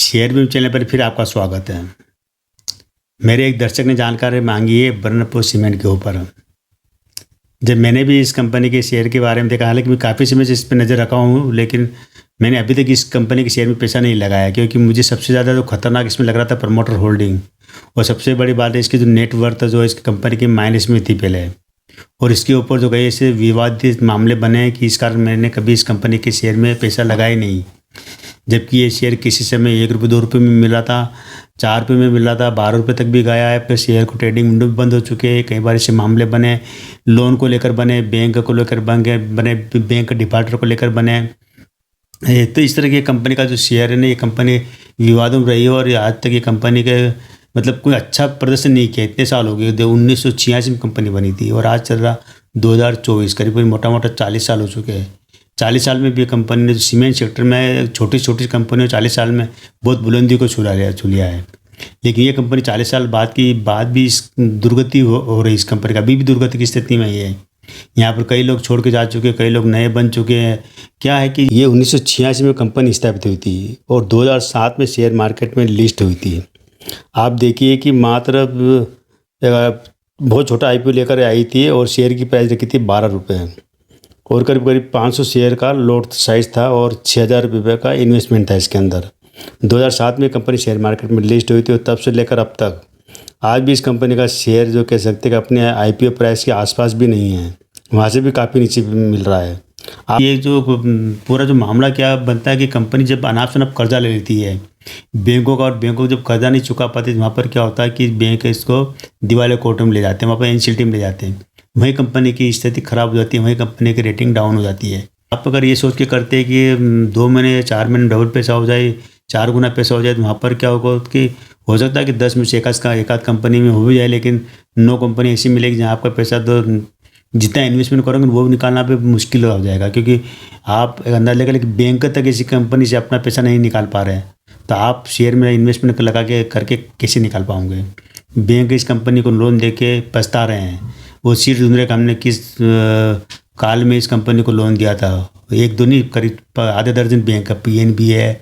Share beam channel पर फिर आपका स्वागत है। मेरे एक दर्शक ने जानकारी मांगी है बर्नपुर सीमेंट के ऊपर। जब मैंने भी इस कंपनी के शेयर के बारे में देखा, हालांकि मैं काफ़ी समय से इस पर नज़र रखा हूँ, लेकिन मैंने अभी तक इस कंपनी के शेयर में पैसा नहीं लगाया, क्योंकि मुझे सबसे ज़्यादा जो खतरनाक इसमें लग रहा था प्रमोटर होल्डिंग। और सबसे बड़ी बात है इसकी जो नेटवर्थ जो इस कंपनी की माइनस में थी पहले, और इसके ऊपर जो कई ऐसे विवादित मामले बने हैं कि इस कारण मैंने कभी इस कंपनी के शेयर में पैसा लगाया नहीं। जबकि ये शेयर किसी समय ₹1 ₹2 में मिला था, ₹4 में मिल रहा था, ₹12 तक भी गया है। फिर शेयर को ट्रेडिंग विंडो भी बंद हो चुके हैं। कई बार ऐसे मामले बने, लोन को लेकर बने, बैंक को लेकर बने, बैंक डिफाल्टर को लेकर बने। तो इस तरह की कंपनी का जो शेयर है ना, ये कंपनी विवादों में रही है और आज तक ये कंपनी के मतलब कोई अच्छा प्रदर्शन नहीं किया। इतने साल हो गए, 1986 में कंपनी बनी थी और आज चल रहा 2024, करीब मोटा मोटा 40 साल हो चुके हैं। 40 साल में भी कंपनी ने सीमेंट सेक्टर में छोटी छोटी कंपनियों 40 साल में बहुत बुलंदी को छू लिया है। लेकिन ये कंपनी 40 साल बाद भी इस दुर्गति हो रही। इस कंपनी का अभी भी दुर्गति की स्थिति में ही है। यहाँ पर कई लोग छोड़ के जा चुके हैं, कई लोग नए बन चुके हैं। क्या है कि ये 1986 में कंपनी स्थापित हुई थी और 2007 में शेयर मार्केट में लिस्ट हुई थी। आप देखिए कि मात्र बहुत छोटा IPO लेकर आई थी और शेयर की प्राइस रखी थी ₹12 और करीब करीब 500 शेयर का लॉट साइज था और ₹6000 का इन्वेस्टमेंट था इसके अंदर। 2007 में कंपनी शेयर मार्केट में लिस्ट हुई थी और तब से लेकर अब तक आज भी इस कंपनी का शेयर जो कह सकते हैं कि अपने IPO प्राइस के आसपास भी नहीं है, वहाँ से भी काफ़ी नीचे मिल रहा है। ये जो पूरा जो मामला क्या बनता है कि कंपनी जब अनाप शनाप कर्जा ले लेती है बैंकों का, और बैंकों जब कर्जा नहीं चुका पाती, वहाँ पर क्या होता है कि बैंक इसको दिवालिया कोर्ट में ले जाते हैं, वहाँ पर NCLT में ले जाते हैं। वहीं कंपनी की स्थिति खराब हो जाती है, वहीं कंपनी की रेटिंग डाउन हो जाती है। आप अगर ये सोच के करते हैं कि 2 महीने 4 महीने डबल पैसा हो जाए, 4 गुना पैसा हो जाए, तो वहाँ पर क्या होगा कि हो सकता है कि 10 में से एक आध कंपनी में हो भी जाए, लेकिन 9 कंपनी ऐसी मिलेगी जहाँ आपका पैसा तो जितना इन्वेस्टमेंट करोगे वो निकालना पे मुश्किल हो जाएगा। क्योंकि आप एक अंदाजा लेकर कि बैंक तक ऐसी कंपनी से अपना पैसा नहीं निकाल पा रहे हैं, तो आप शेयर में इन्वेस्टमेंट लगा के करके कैसे निकाल पाओगे। बैंक इस कंपनी को लोन दे के पछता रहे हैं। वो सीट ढूंढ रहे कि हमने किस काल में इस कंपनी को लोन दिया था। एक दो नहीं, करीब आधे दर्जन बैंक है, PNB है,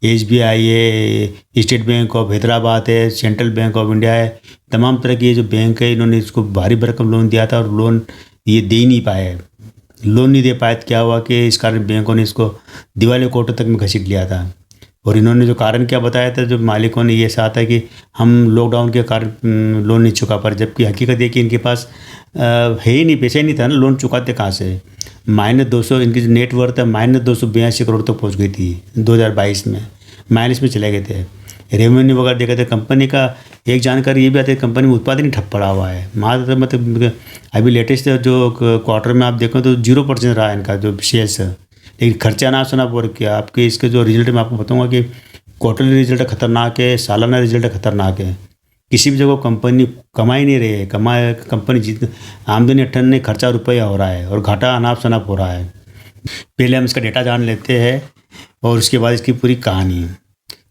SBI है, स्टेट बैंक ऑफ हैदराबाद है, सेंट्रल बैंक ऑफ इंडिया है। तमाम तरह की ये जो बैंक है, इन्होंने इसको भारी भरकम लोन दिया था और लोन ये दे ही नहीं पाए। लोन नहीं दे पाए तो क्या हुआ कि इस कारण बैंकों ने इसको दिवालिया कोर्ट तक में घसीट लिया था। और इन्होंने जो कारण क्या बताया था जो मालिकों ने, ये साथ है कि हम लॉकडाउन के कारण लोन नहीं चुका पर, जबकि हकीकत है कि इनके पास है ही नहीं, पैसा ही नहीं था ना, लोन चुकाते कहाँ से। -200 इनकी जो नेटवर्थ है -282 करोड़ तक पहुँच गई थी 2022 में, माइनस में चले गए थे। रेवेन्यू वगैरह देखा था कंपनी का। एक जानकारी ये भी आती है कंपनी में उत्पादन ही ठप पड़ा हुआ है। मतलब अभी लेटेस्ट जो क्वार्टर में आप देखो तो 0% रहा है इनका जो शेयर्स है। लेकिन खर्चा ना सुना बोल के आपके इसके जो रिजल्ट मैं आपको बताऊंगा कि क्वार्टरली रिजल्ट खतरनाक है, सालाना रिजल्ट खतरनाक है। किसी भी जगह कंपनी कमा ही नहीं रही है। कंपनी जितनी आमदनी 58 नहीं, खर्चा रुपया हो रहा है और घाटा अनाप शनाप हो रहा है। पहले हम इसका डेटा जान लेते हैं और उसके बाद इसकी पूरी कहानी।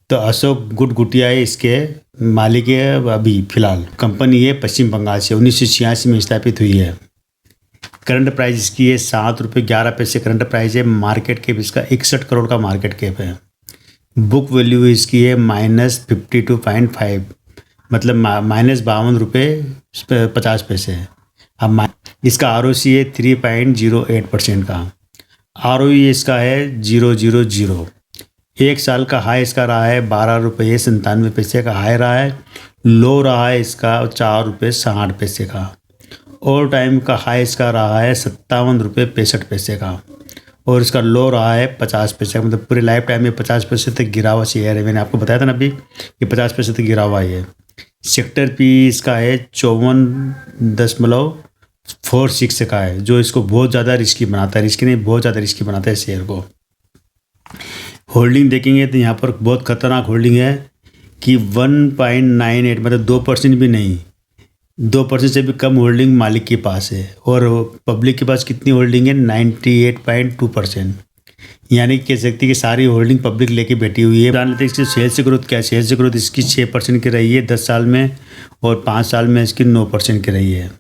तो अशोक गुटगुटिया है इसके मालिक है। अभी फिलहाल कंपनी है पश्चिम बंगाल से, 1986 में स्थापित हुई है। करंट प्राइस इसकी है ₹7.11 करंट प्राइस है। मार्केट कैप इसका 61 करोड़ का मार्केट कैप है। बुक वैल्यू इसकी है -52.5, मतलब -52.50 है। अब इसका ROC है 3.08% का। ROE इसका है 0.00। एक साल का हाई इसका रहा है ₹12.97 का हाई रहा है। लो रहा है इसका ₹4.60 का। ऑल टाइम का हाई इसका रहा है ₹57.65 का और इसका लो रहा है 50 पैसे। मतलब पूरे लाइफ टाइम में 50% तक गिरा हुआ शेयर है। मैंने आपको बताया था ना अभी कि 50% तक गिरा हुआ है। सेक्टर P इसका है 54.46 का है, जो इसको बहुत ज़्यादा रिस्की बनाता है। रिस्की नहीं, बहुत ज़्यादा रिस्की बनाता है शेयर को। होल्डिंग देखेंगे तो यहाँ पर बहुत खतरनाक होल्डिंग है कि 1.98 मतलब 2% भी नहीं, 2% से भी कम होल्डिंग मालिक के पास है। और पब्लिक के पास कितनी होल्डिंग है? 98.2%। यानी कह सकती है कि सारी होल्डिंग पब्लिक लेके बैठी हुई है। जान लेते हैं इसकी सेल्स ग्रोथ क्या है। सेल्स ग्रोथ इसकी 6% की रही है 10 साल में और 5 साल में इसकी 9% की रही है।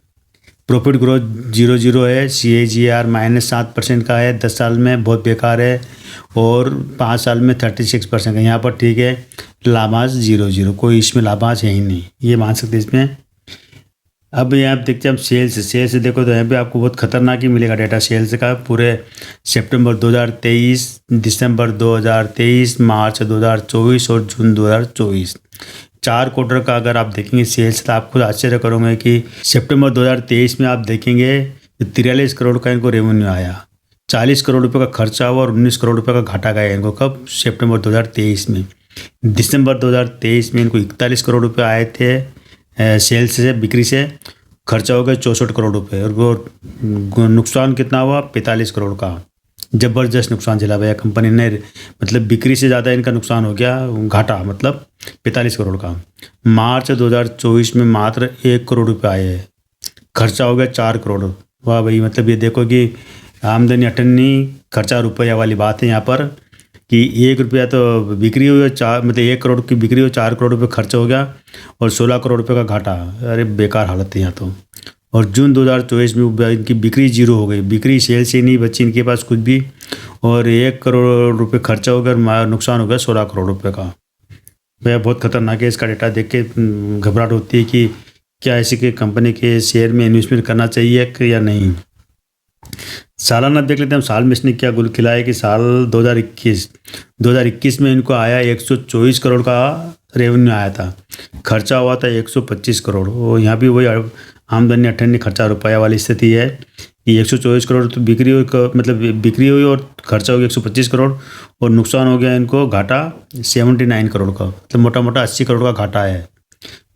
प्रॉफिट ग्रोथ 0.0 है। CAGR -7% का है 10 साल में, बहुत बेकार है। और 5 साल में 36% का। यहाँ पर ठीक है लाभांश 0, कोई इसमें लाभांश है ही नहीं, ये मान सकते हैं इसमें। अब यहाँ आप देखते हैं, हम सेल्स देखो तो यहाँ पे आपको बहुत खतरनाक ही मिलेगा डाटा सेल्स का। पूरे सितंबर 2023, दिसंबर 2023, मार्च 2024 और जून 2024, 4 क्वार्टर का अगर आप देखेंगे सेल्स, तो आप खुद आश्चर्य करोगे कि सितंबर 2023 में आप देखेंगे 43 करोड़ का इनको रेवेन्यू आया, 40 करोड़ रुपए का खर्चा हुआ और 19 करोड़ रुपए का घाटा गया इनको। कब? सितंबर 2023 में। दिसंबर 2023 में इनको 41 करोड़ रुपए आए थे सेल्स से, बिक्री से। खर्चा हो गया 64 करोड़ रुपए और वो नुकसान कितना हुआ? 45 करोड़ का। ज़बरदस्त नुकसान झेला भैया कंपनी ने, मतलब बिक्री से ज़्यादा इनका नुकसान हो गया, घाटा मतलब 45 करोड़ का। मार्च 2024 में मात्र 1 करोड़ रुपए आए हैं, खर्चा हो गया 4 करोड़। वाह भाई, मतलब ये देखो कि आमदनी अठन्नी, खर्चा रुपया वाली बात है यहाँ पर कि 1 रुपया तो बिक्री हुई और 4 मतलब 1 करोड़ की बिक्री हो, 4 करोड़ रुपये खर्च हो गया और 16 करोड़ रुपये का घाटा। अरे बेकार हालत है यहाँ तो। और जून 2024 में इनकी बिक्री 0 हो गई, बिक्री सेल्स ही नहीं बची इनके पास कुछ भी, और 1 करोड़ रुपये खर्चा हो गया, नुकसान हो गया 16 करोड़ रुपये का। भैया बहुत खतरनाक है, इसका डेटा देख के घबराहट होती है कि क्या ऐसी के कंपनी के शेयर में इन्वेस्टमेंट करना चाहिए या नहीं। सालाना देख लेते हैं हम, साल में इसने क्या गुल खिलाया कि साल 2021 में इनको आया 124 करोड़ का रेवेन्यू आया था, खर्चा हुआ था 125 करोड़। और यहाँ भी वही आमदनी अठन्नी, खर्चा रुपया वाली स्थिति है कि 124 करोड़ तो बिक्री हुई, मतलब बिक्री हुई और खर्चा हो गया 125 करोड़ और नुकसान हो गया इनको घाटा 79 करोड़ का, मतलब मोटा मोटा 80 करोड़ का घाटा है।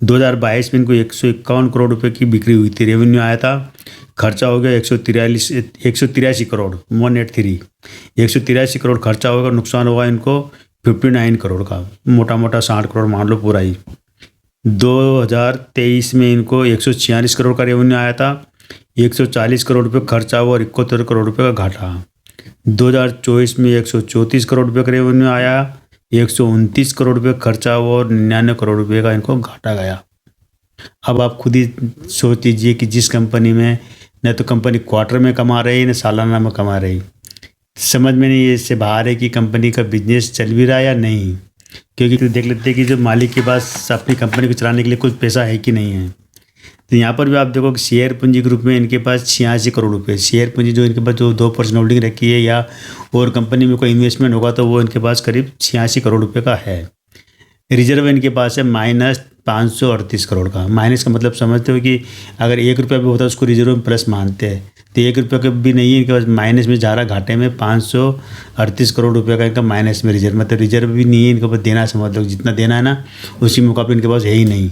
2022 में इनको 151 करोड़ रुपए की बिक्री हुई थी, रेवेन्यू आया था, खर्चा हो गया 183 करोड़, 183 करोड़ खर्चा होगा, नुकसान होगा इनको 59 करोड़ का, मोटा मोटा 60 करोड़ मान लो पूरा ही। 2023 में इनको 146 करोड़ का रेवेन्यू आया था, 140 करोड़ रुपये खर्चा हुआ और 71 करोड़ रुपये का घाटा। 2024 में 134 करोड़ रुपये का रेवेन्यू आया, 129 करोड़ रुपये खर्चा हुआ और 99 करोड़ रुपये का इनको घाटा गया। अब आप खुद ही सोच लीजिए कि जिस कंपनी में न तो कंपनी क्वार्टर में कमा रही न सालाना में कमा रही, समझ में नहीं इससे बाहर है कि कंपनी का बिजनेस चल भी रहा है या नहीं। क्योंकि देख लेते हैं कि जो मालिक के पास अपनी कंपनी को चलाने के लिए कुछ पैसा है कि नहीं है। तो यहाँ पर भी आप देखो कि शेयर पूंजी ग्रुप में इनके पास 86 करोड़ रुपये शेयर पूंजी, जो इनके पास जो 2% होल्डिंग रखी है या और कंपनी में कोई इन्वेस्टमेंट होगा तो वो इनके पास करीब 86 करोड़ रुपये का है। रिजर्व इनके पास है -538 करोड़ का। माइनस का मतलब समझते हो कि अगर 1 रुपया भी होता है उसको रिजर्व में प्लस मानते हैं, तो 1 रुपया का भी नहीं है इनके पास, माइनस में जा रहा, घाटे में 538 करोड़ रुपये का इनका माइनस में रिजर्व, मतलब रिजर्व भी नहीं है इनके पास देना, समझ लो जितना देना है ना उसी मुकाबले इनके पास है ही नहीं।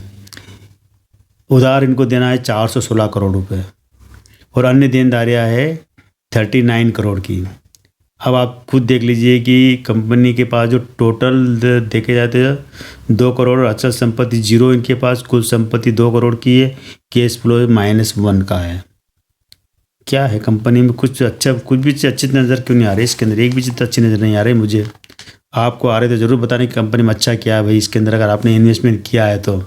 उधार इनको देना है 416 करोड़ रुपये और अन्य देनदारियाँ है 39 करोड़ की। अब आप खुद देख लीजिए कि कंपनी के पास जो टोटल देखे जाते हैं 2 करोड़, अचल संपत्ति 0 इनके पास, कुल संपत्ति 2 करोड़ की है, कैश फ्लो -1 का है। क्या है कंपनी में कुछ अच्छा, कुछ भी अच्छी नज़र क्यों नहीं आ रही इसके अंदर, एक भी चीज़ अच्छी नज़र नहीं आ रही मुझे। आपको आ रहे तो ज़रूर बताने कि कंपनी में अच्छा क्या है भाई इसके अंदर। अगर आपने इन्वेस्टमेंट किया है तो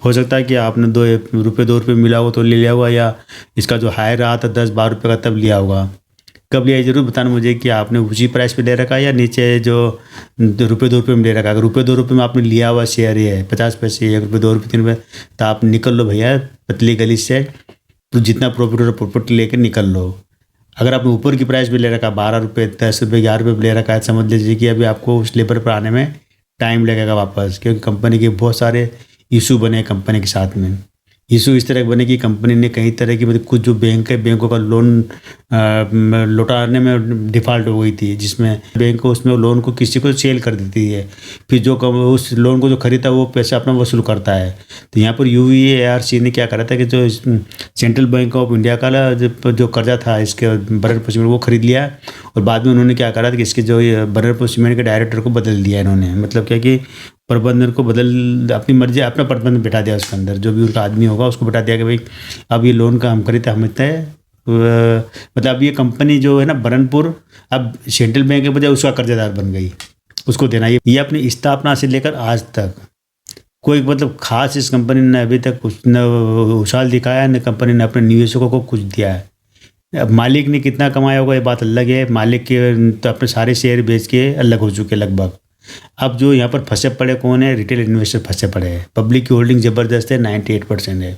हो सकता है कि आपने 2 रुपये मिला हो तो ले लिया होगा, या इसका जो हाई रहा था 10-12 रुपये का तब लिया होगा। कब लिया ज़रूर बताना मुझे कि आपने ऊँची प्राइस पे ले रखा है या नीचे जो ₹2 में ले रखा है। अगर ₹2 में आपने लिया हुआ शेयर है 50 पैसे, ₹1, ₹2, ₹3, तो आप निकल लो भैया पतली गली से, तो जितना प्रॉफिट हो रहा प्रॉफिट लेकर निकल लो। अगर आपने ऊपर की प्राइस पे ले रखा है ₹12, ₹10, ₹11 ले रखा है, समझ लीजिए कि अभी आपको उस लेवल पर आने में टाइम लगेगा वापस, क्योंकि कंपनी के बहुत सारे इशू बने कंपनी के साथ में। इशू इस तरह बने कि कंपनी ने कई तरह की, मतलब कुछ जो बैंकों का लोन लौटाने में डिफ़ॉल्ट हो गई थी, जिसमें बैंक को उसमें लोन को किसी को सेल कर देती है, फिर जो उस लोन को जो खरीदता है वो पैसा अपना वसूल करता है। तो यहाँ पर UEARC ने क्या करा था कि जो सेंट्रल बैंक ऑफ इंडिया का जो कर्जा था इसके बरनपुर सीमेंट वो खरीद लिया, और बाद में उन्होंने क्या करा था कि इसके जो बरनपुर सीमेंट के डायरेक्टर को बदल दिया इन्होंने, मतलब क्या कि प्रबंधन को अपनी मर्जी अपना प्रबंधन बिठा दिया उसके अंदर, जो भी उनका आदमी होगा उसको बिठा दिया कि भाई अब ये लोन का हम खरीदते हम इतने, मतलब अब ये कंपनी जो है ना बरनपुर, अब सेंट्रल बैंक के बजाय उसका कर्जदार बन गई, उसको देना। ये अपनी स्थापना से लेकर आज तक कोई मतलब खास इस कंपनी ने अभी तक कुछ न उछाल दिखाया है, न कंपनी ने अपने निवेशकों को कुछ दिया है। अब मालिक ने कितना कमाया होगा ये बात अलग है, मालिक के तो अपने सारे शेयर बेच के अलग हो चुके लगभग। अब जो यहाँ पर फंसे पड़े कौन है? रिटेल इन्वेस्टर फंसे पड़े हैं। पब्लिक की होल्डिंग ज़बरदस्त है, 98% है।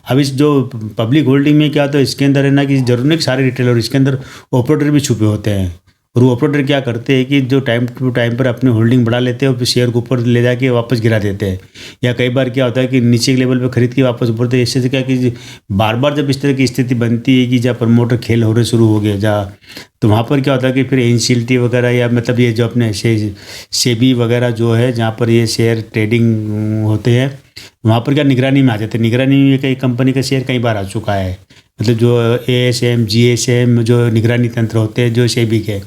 अब इस जो पब्लिक होल्डिंग में क्या होता है, इसके अंदर है ना कि जरूर नहीं कि सारे रिटेलर, इसके अंदर ऑपरेटर भी छुपे होते हैं। और वो ऑपरेटर क्या करते हैं कि जो टाइम टू टाइम पर अपनी होल्डिंग बढ़ा लेते हैं और फिर शेयर को ऊपर ले जाके वापस गिरा देते हैं। या कई बार क्या होता है कि नीचे के लेवल पे खरीद के वापस ऊपर देते हैं। इससे क्या कि बार बार जब इस तरह की स्थिति बनती है कि जहाँ प्रमोटर खेल होने शुरू हो गए जहाँ, तो वहाँ पर क्या होता है कि फिर एनसीएलटी वगैरह या मतलब ये जो अपने सेबी वगैरह जो है जहाँ पर ये शेयर ट्रेडिंग होते हैं, वहाँ पर क्या निगरानी में आ जाते हैं। निगरानी में कई कंपनी का शेयर कई बार आ चुका है। मतलब जो एएसएम जीएसएम जो निगरानी तंत्र होते हैं जो सेबी के,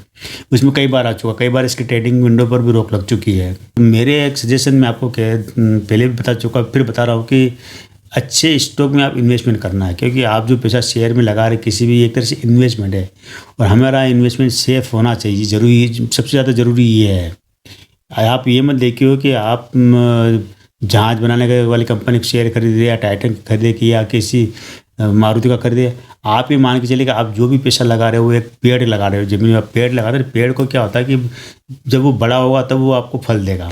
उसमें कई बार आ चुका, कई बार इसकी ट्रेडिंग विंडो पर भी रोक लग चुकी है। मेरे एक सजेशन में आपको पहले भी बता चुका, फिर बता रहा हूँ कि अच्छे स्टॉक में आप इन्वेस्टमेंट करना है, क्योंकि आप जो पैसा शेयर में लगा रहे किसी भी एक तरह से इन्वेस्टमेंट है, और हमारा इन्वेस्टमेंट सेफ होना चाहिए। ज़रूरी, सबसे ज़्यादा ज़रूरी ये है। आप ये मत देखिए हो कि आप जहाज बनाने के वाली कंपनी के शेयर खरीदे या टाइटन खरीदे कि या किसी मारुति का खरीदे। आप ये मान के चलिए कि आप जो भी पैसा लगा रहे हो वो एक पेड़ लगा रहे हो, जमीन में आप पेड़ लगा रहे हो। पेड़ को क्या होता है कि जब वो बड़ा होगा तब वो आपको फल देगा।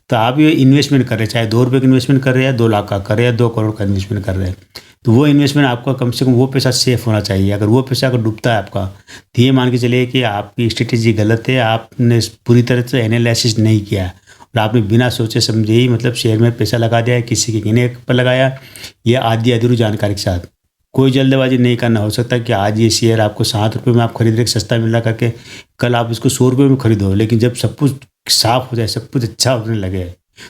तो आप ये इन्वेस्टमेंट कर रहे हैं, चाहे 2 रुपये का इन्वेस्टमेंट कर रहे हैं या 2 लाख का कर रहे हैं या 2 करोड़ का इन्वेस्टमेंट कर रहे हैं, तो वो इन्वेस्टमेंट आपका कम से कम वो पैसा सेफ होना चाहिए। अगर वो पैसा अगर डूबता है आपका, तो ये मान के चलिए कि आपकी स्ट्रेटेजी गलत है, आपने पूरी तरह से एनालिसिस नहीं किया और आपने बिना सोचे समझे ही मतलब शेयर में पैसा लगा दिया है, किसी के कहने पर लगाया, या आधी अधूरी जानकारी के साथ। कोई जल्दबाजी नहीं करना। हो सकता है कि आज ये शेयर आपको 7 रुपये में आप खरीद रहे, सस्ता मिल रहा करके, कल आप इसको 100 रुपये में खरीदो। लेकिन जब सब कुछ साफ हो जाए, सब कुछ अच्छा होने लगे,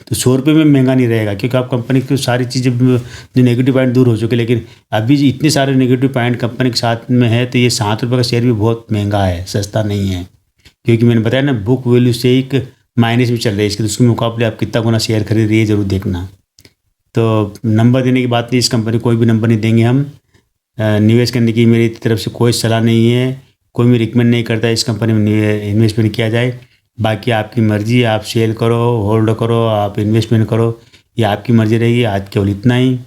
तो 100 रुपये में महंगा नहीं रहेगा, क्योंकि आप कंपनी की सारी चीज़ें जो नेगेटिव पॉइंट दूर हो चुके। लेकिन अभी इतने सारे नेगेटिव पॉइंट कंपनी के साथ में है, तो ये 7 रुपये का शेयर भी बहुत महंगा है, सस्ता नहीं है। क्योंकि मैंने बताया ना, बुक वैल्यू से एक माइनस में चल रही है इसके, तो उसके मुकाबले आप कितना गुना शेयर खरीद रही है ज़रूर देखना। तो नंबर देने की बात नहीं, इस कंपनी कोई भी नंबर नहीं देंगे हम। निवेश करने की मेरी तरफ से कोई सलाह नहीं है, कोई भी रिकमेंड नहीं करता इस कंपनी में इन्वेस्टमेंट किया जाए। बाकी आपकी मर्ज़ी, आप सेल करो, होल्ड करो, आप इन्वेस्टमेंट करो, ये आपकी मर्ज़ी रहेगी। आज केवल इतना ही।